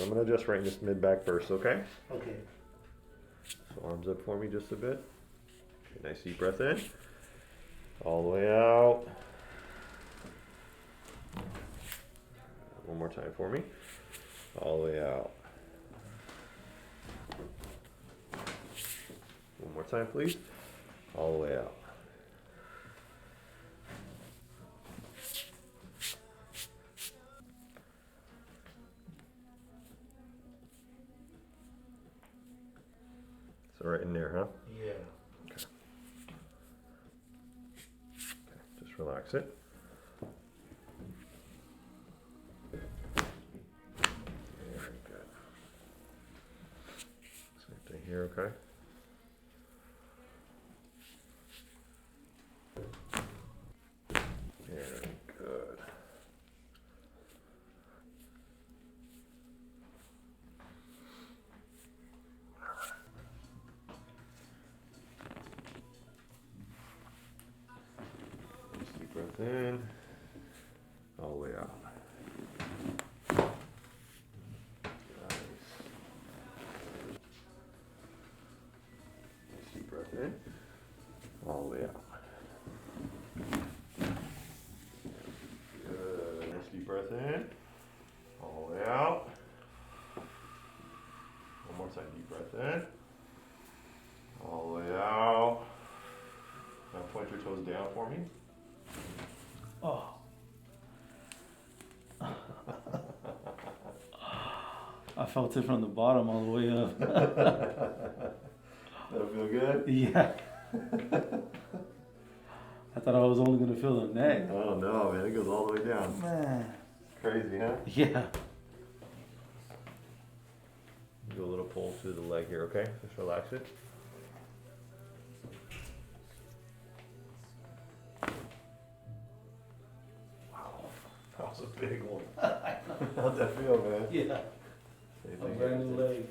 I'm gonna adjust right in this mid-back burst, okay? Okay. So arms up for me just a bit. Okay, nice deep breath in. All the way out. One more time for me. All the way out. One more time, please. All the way out. So right in there, huh? Yeah. Okay. Just relax it. Very good. Same thing here, okay? Very good. Just deep breath in, all the way out. Nice. Nice deep breath in, all the way out. Good. Nice deep breath in, all the way out. One more time, deep breath in, all the way out. Now point your toes down for me. Oh. I felt it from the bottom all the way up. That'll feel good? Yeah. I thought I was only gonna feel the neck. Oh no, man, it goes all the way down. Man. Crazy, huh? Yeah. Do a little pull through the leg here, okay? Just relax it. Wow, that was a big one. How'd that feel, man? Yeah. Same A thing brand here. new leg.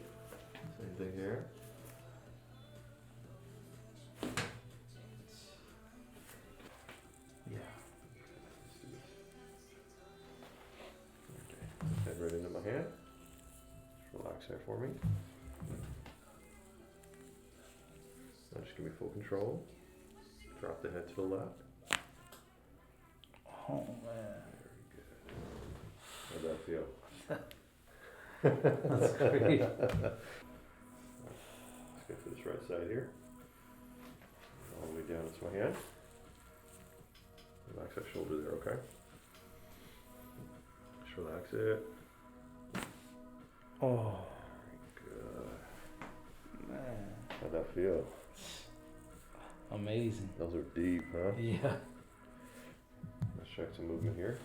Same thing here. Yeah. Okay, head right into my hand. Just relax there for me. Now just give me full control. Drop the head to the left. Oh man. How'd that feel? That's great. Let's go for this right side here. All the way down into my hand. Relax that shoulder there, okay? Just relax it. Oh Good. man. How'd that feel? Amazing. Those are deep, huh? Yeah. Let's check some movement here.